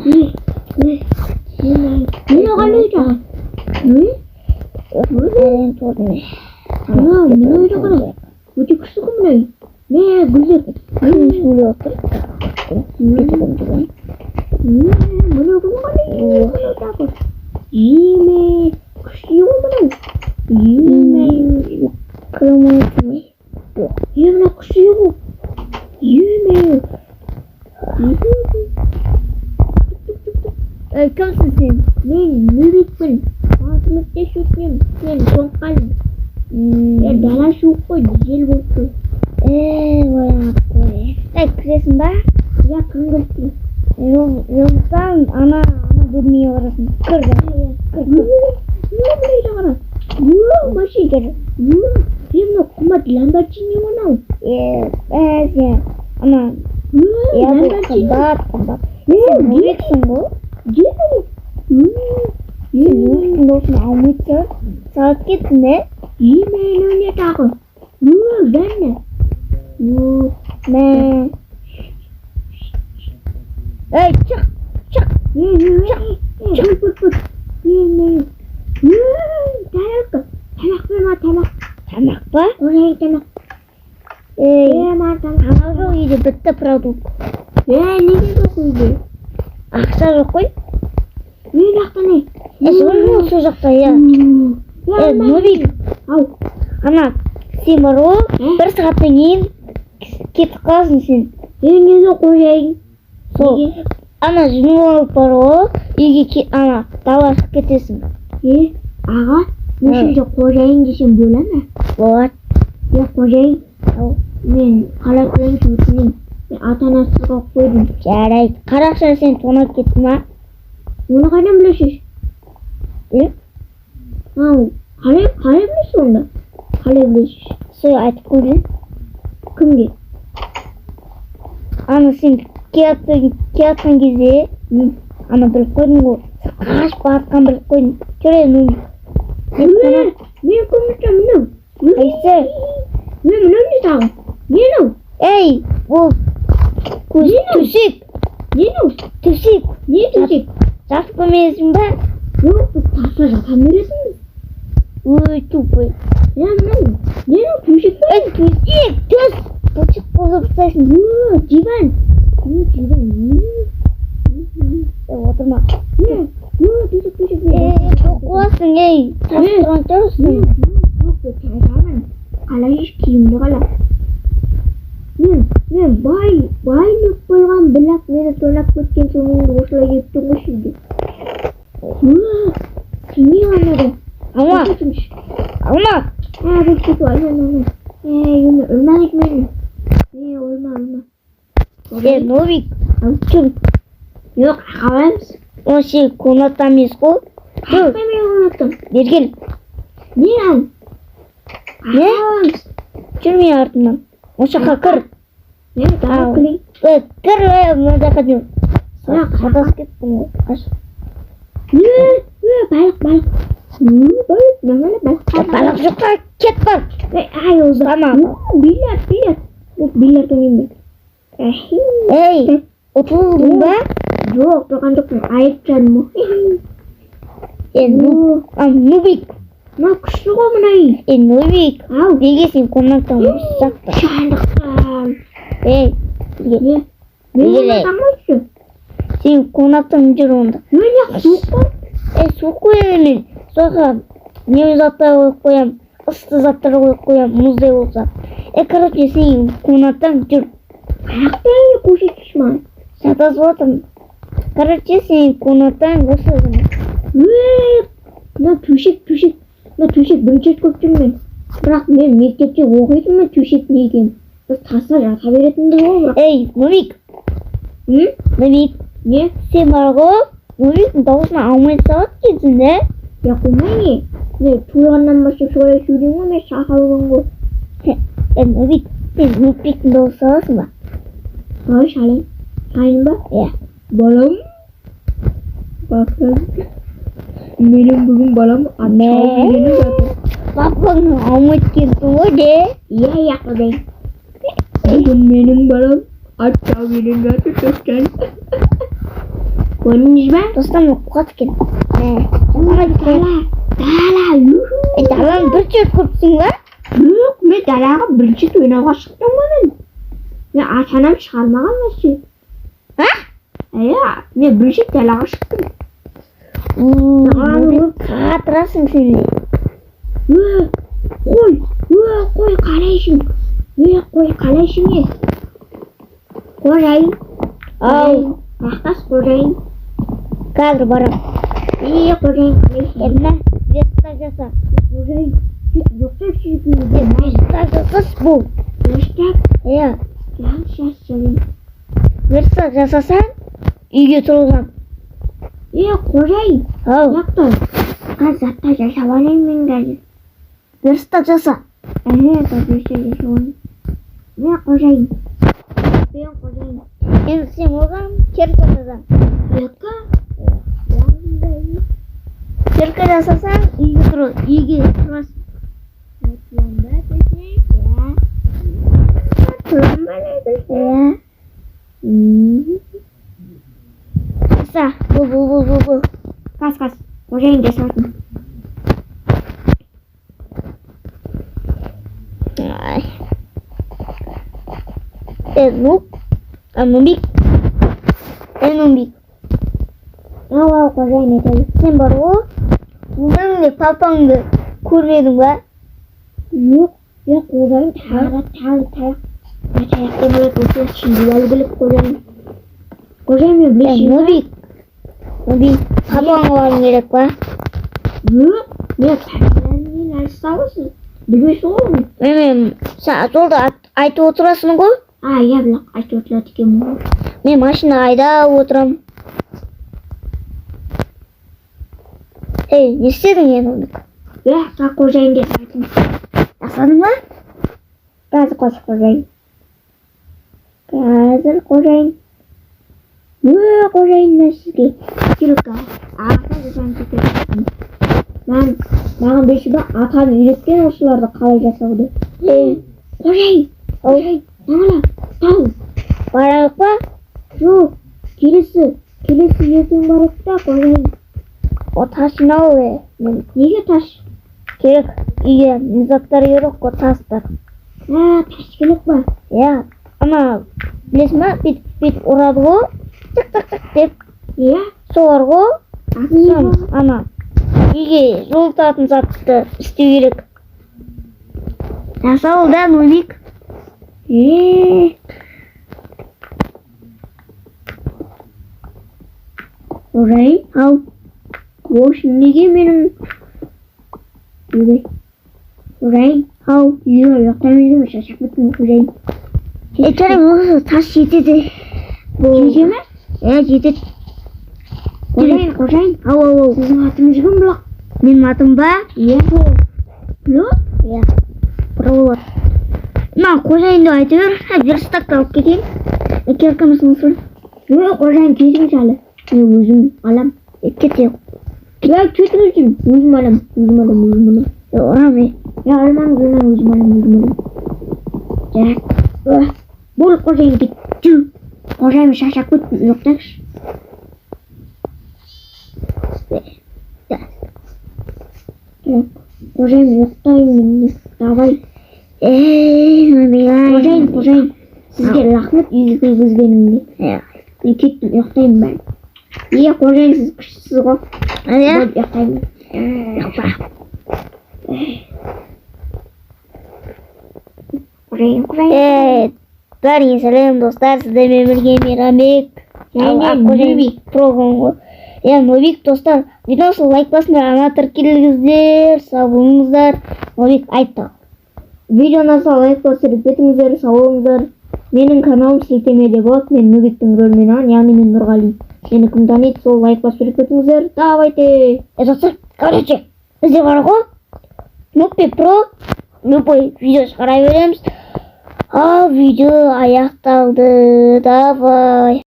Minum kali dah. Kalian tuh nih. Minum itu kan. Uji kusuk mana? Nih, gulung. Dulu tuh. Itu kan juga. Minum kali. Minum takut. Ini kusuk mana? Ini kalau mau ini. Iya mana kusuk? Ini. Kamsasin. Nih, mirip pun. Mesti syukur. Nih, songkal. Ya dalam syukur jil buku. Apa ya? Chris mbak. Ya kangerti. Yung bang ama dunia orang kerja. Boleh jangan. Masih kerja. Dia nak kumat lambat sini mana? Ya. Ama. Ya kebat. Murid sungguh. Jadi. Terus mau mikir sakit nih. Menunya takut. Gana. Nah. Cak. Cak. Put. Tamak apa? Orang tamak. Matan. Aku ini betul produk. Ini tu ide. Aksar aku. Ini nak ni. Semua susah saya. Murid. Anak. Si Maru bersatengin kita kasih. Ini tu kucing. So, anak semua Paru ini anak tawas kita semua. Aga, mesti tu kucing di sembulan lah. Buat. Ya kucing. Nih, kalau kucing cuci, atas nak kucing. Jadi, kalau saya sentuh kita mah. Mana kadang belasih? Kalau belasih onda. Kalau belasih. So, aku ni. Kumge. Anak sing kiatan gizi. Anak berkoin go. Sekas part kan berkoin. Curi nung. Ni aku macam mana? Aise. Ni mana ni tahu? Ni no. Wo. Tusik. Tusik. Ni tusik. Jas pemis mbak. Yo, pasal apa kamera sini? Tupai. Ya mana? Ni no tusik. Tusik. Tusik kosong saya. Jiban. Jiban. Water mak. Tusik. Kuas ni. Terus. Jangan. Kalau iskim nak Nih, bayi lupa belak ni tolak kucing semua terus lagi tunggu sini. Sini mana dah? Ama. Begitu aja nama. Rumah mana? Rumah. Novik. Cum. Yok, awams. Masih kuna tamisku. Apa yang nak? Birgil. Ni am. Ne? Cumi artman. Masa kakar. Ni tak kali. Kar mada kaju. Atas kita as. Balak. Balak. Nama balak. Balak suka cepat. Ayo sama. Bilat. Bilat tu ni. Utu mbak. Jok, tekan air canmu. Novik. Nak suka mana? Novik. Digi sih kuna tahu sakta. Calakan. Ni. Ni kamu tu. Sih kuna tahu jeronda. Ni suka. Suku ini. Soalnya ni zata koyam. Asti zata koyam muzde olsa. Короче sih kuna tahu jer. Apa yang kucing cuma? Satu suatu. Короче sih kuna tahu usah. Na tusik berjat kucing ni. Berak ni mikir je wohi tu na tusik ni kan. Terus thasa dah khabar itu dah. Novik. Novik. Ni? Si Margo. Novik dah usah awak sakit ni. Ya kumai. Ni tuan nama sesuai shooting ni sahal banggo. Novik. Novik dah usah semua. Oh saling. Saling ba? Ya. Balam. Bakal. Minum balam. Minum satu. Papa awak gitu deh. Iya kadang. Minum balam. Minum satu terus kan. Көрдіңіз бе? Достан оқуға тікен. Дала, Даланы бір жер көріпсің ба? Жоқ, мен далаға бірінші ойнауға шықтым ғой. Мен ата-анам шығармаған нәрсе. Мен бірінші далаға шықтым. Қатырасың сен де. Қой, қалайсың? Қой, қалайсың? Қожайын. Рахмас, қожайын. Қазір барам. Қожайын, қалайсың? Мына верстак жаса. Қожайын, жоқтап сүйгенде. Верстак жасас бұл. Верстак? Верстак жасасаң, үйге тұрғызам. Қожайын. Яқты. Затта жасап алайын мен қазір. Верстак жаса. Қожайын. Қожайын. Енді сен оған керка жасам. Керка жасасаң, үйге тұрасың. Жаса, бұл. Қас. Қожайын жасатын. Нубик. Қожайын етеді. Сен бар ғой, өміріңде папаңды көрмедің ба? Жоқ, қожайын тағы. Таяқты болып осы ішінде әлгілік қожайын. Қожайын мен білесің. Нубик, папаңға барың керек ба? Жоқ, мен папаңнан алыстауысың. Білмейсің ғой. Мен жолда айтып отырасың ғой? Бірақ айтып отырады екен ғой. Мен машина айдап отырам. Не істедің енді? Қожайын деп айтым. Жасадың ба? Қазір қожайын. Қожайын мен сізге келуге жасайын секілді. Маған беші ба атам үйреткен осыларды қалай жасауды. Қожайын, тау. Барайық па? Жоқ, келесі ертең барайық та, қожайын. О тасын ал. Неге тас? Керек, үйге заттар керек қой, тастар. Тас керек ба? Ана, білесің ба, бет ұрады ғой, тық деп. Солар ғой, ана, үйге жолтатын затты істеу керек. Жасау да, Нубик. Қожайын, Ош, неге менің... Қожайын, үйге ұйықтамын шашақ біттім, қожайын. Жарым, осы тас жетеді. Жете ме? Жетеді. Қожайын. Сіздің атыңыз кім бұлақ? Менің атым ба? Бұлақ? Бұрылыр. Қожайынды айты бер, верстакты алып кетейін. Керкіміздің сұр. Қожайын, кетіңіз әлі. Мен өзім алам. Кетейін. Кетіңіз деймін. Өзім алам. Ұрам. Алмаңыз, өзім алам. Бұл қожайын кетті. Қожайын шашақ көттім, ұйықтайықшы. Қожайын ұйықтаймын. Давай. Қожайын. Сізге рахмет үйге кіргізгенімде. Мен кеттім, ұйықтаймын бәрі. Қожайын, сіз күштісіз ғой. Ұйықтаймын. Ұйықта. Қожайын. Бәріңе сәлем достар, сіздермен бірге Мейрамбек. Нубик. Программ ғой. Нубик достар, видеосы лайк басыңдар, ана тіркеліңіздер, сау болыңыздар. Нубик айтты. Видеоны лайк басып кетіңіздер, сау болыңыздар. Менің каналым сілтемеде болады. Мен Нубиктің рөлімен яғни мен Нұрғали. Мені кім таниды, сол лайк басып кетіңіздер. Давайте. Достар, короче, бізде бар ғой. Нубик Про, любой видео шығара береміз. Видео аяқталды. Давай.